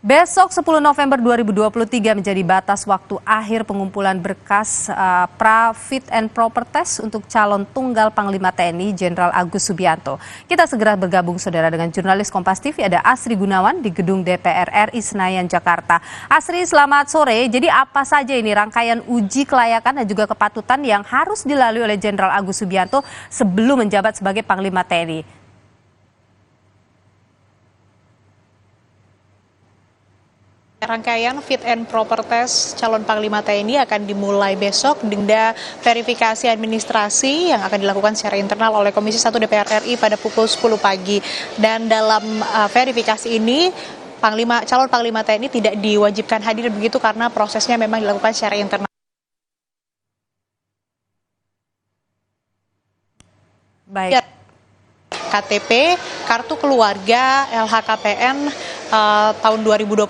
Besok 10 November 2023 menjadi batas waktu akhir pengumpulan berkas pra-fit and proper test untuk calon tunggal Panglima TNI Jenderal Agus Subianto. Kita segera bergabung saudara dengan jurnalis Kompas TV ada Asri Gunawan di gedung DPR RI Senayan, Jakarta. Asri, selamat sore. Jadi apa saja ini rangkaian uji kelayakan dan juga kepatutan yang harus dilalui oleh Jenderal Agus Subianto sebelum menjabat sebagai Panglima TNI? Rangkaian fit and proper test calon Panglima TNI akan dimulai besok dengan verifikasi administrasi yang akan dilakukan secara internal oleh Komisi 1 DPR RI pada pukul 10 pagi. Dan dalam verifikasi ini calon Panglima TNI tidak diwajibkan hadir begitu karena prosesnya memang dilakukan secara internal. Baik. KTP, kartu keluarga, LHKPN tahun 2022,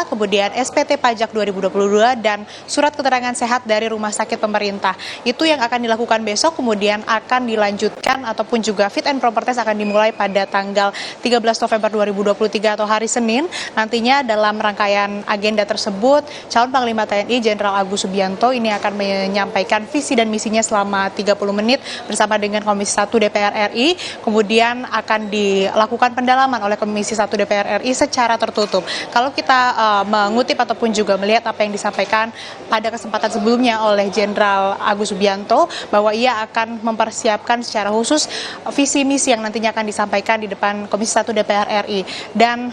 kemudian SPT pajak 2022, dan surat keterangan sehat dari rumah sakit pemerintah. Itu yang akan dilakukan besok, kemudian akan dilanjutkan ataupun juga fit and proper test akan dimulai pada tanggal 13 November 2023 atau hari Senin. Nantinya dalam rangkaian agenda tersebut, calon Panglima TNI Jenderal Agus Subianto ini akan menyampaikan visi dan misinya selama 30 menit bersama dengan Komisi 1 DPR RI, kemudian akan dilakukan pendalaman oleh Komisi 1 DPR RI secara tertutup. Kalau kita mengutip ataupun juga melihat apa yang disampaikan pada kesempatan sebelumnya oleh Jenderal Agus Subianto bahwa ia akan mempersiapkan secara khusus visi misi yang nantinya akan disampaikan di depan Komisi 1 DPR RI. Dan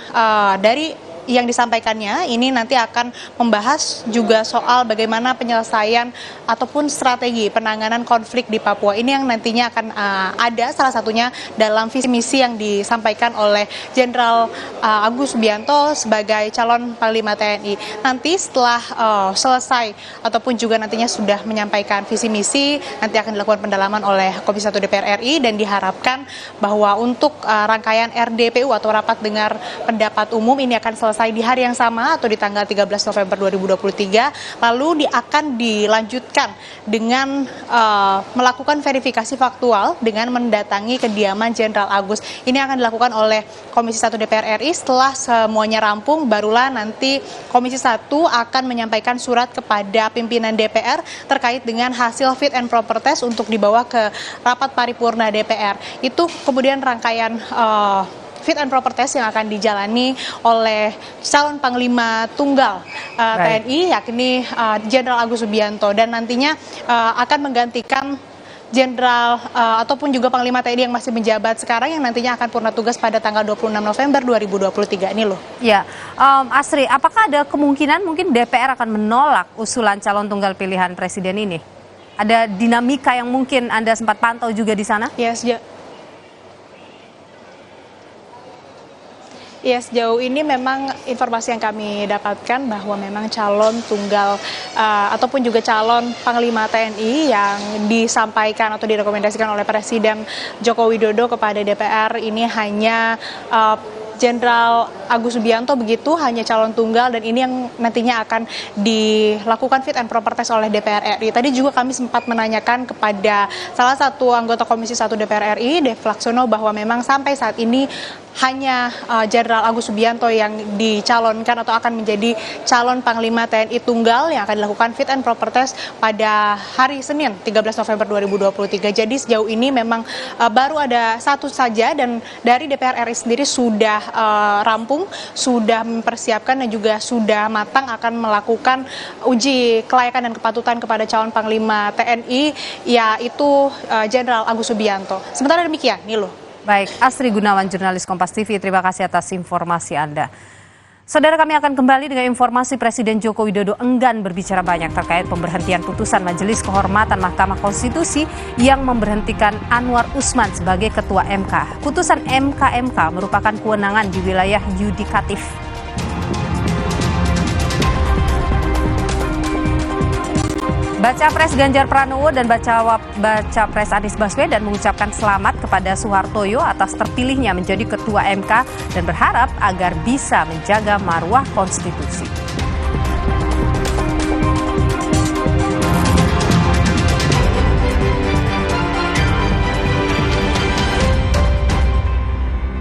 dari yang disampaikannya ini nanti akan membahas juga soal bagaimana penyelesaian ataupun strategi penanganan konflik di Papua. Ini yang nantinya akan ada salah satunya dalam visi misi yang disampaikan oleh Jenderal Agus Subianto sebagai calon Panglima TNI. Nanti setelah selesai ataupun juga nantinya sudah menyampaikan visi misi, nanti akan dilakukan pendalaman oleh Komisi 1 DPR RI dan diharapkan bahwa untuk rangkaian RDPU atau rapat dengar pendapat umum ini akan selesai di hari yang sama atau di tanggal 13 November 2023, lalu akan dilanjutkan dengan melakukan verifikasi faktual dengan mendatangi kediaman Jenderal Agus. Ini akan dilakukan oleh Komisi 1 DPR RI. Setelah semuanya rampung, barulah nanti Komisi 1 akan menyampaikan surat kepada pimpinan DPR terkait dengan hasil fit and proper test untuk dibawa ke rapat paripurna DPR. Itu kemudian rangkaian fit and proper test yang akan dijalani oleh calon Panglima Tunggal TNI yakni Jenderal Agus Subianto, dan nantinya akan menggantikan Jenderal ataupun juga Panglima TNI yang masih menjabat sekarang yang nantinya akan purna tugas pada tanggal 26 November 2023 ini loh. Ya, Asri, apakah ada kemungkinan mungkin DPR akan menolak usulan calon tunggal pilihan presiden ini? Ada dinamika yang mungkin Anda sempat pantau juga di sana? Ya, sejauh ini memang informasi yang kami dapatkan bahwa memang calon tunggal ataupun juga calon Panglima TNI yang disampaikan atau direkomendasikan oleh Presiden Joko Widodo kepada DPR ini hanya Jenderal Agus Subianto, begitu, hanya calon tunggal, dan ini yang nantinya akan dilakukan fit and proper test oleh DPR RI. Tadi juga kami sempat menanyakan kepada salah satu anggota Komisi 1 DPR RI, Dev Laksono, bahwa memang sampai saat ini hanya Jenderal Agus Subianto yang dicalonkan atau akan menjadi calon Panglima TNI Tunggal yang akan dilakukan fit and proper test pada hari Senin 13 November 2023. Jadi sejauh ini memang baru ada satu saja, dan dari DPR RI sendiri sudah rampung, sudah mempersiapkan dan juga sudah matang akan melakukan uji kelayakan dan kepatutan kepada calon Panglima TNI yaitu Jenderal Agus Subianto. Sementara demikian, Nilo. Baik, Asri Gunawan, jurnalis Kompas TV, terima kasih atas informasi Anda. Saudara, kami akan kembali dengan informasi Presiden Joko Widodo enggan berbicara banyak terkait pemberhentian putusan Majelis Kehormatan Mahkamah Konstitusi yang memberhentikan Anwar Usman sebagai Ketua MK. Putusan MK merupakan kewenangan di wilayah yudikatif. Baca Pres Ganjar Pranowo dan Baca Pres Anies Baswedan mengucapkan selamat kepada Soehartoyo atas terpilihnya menjadi Ketua MK dan berharap agar bisa menjaga marwah konstitusi.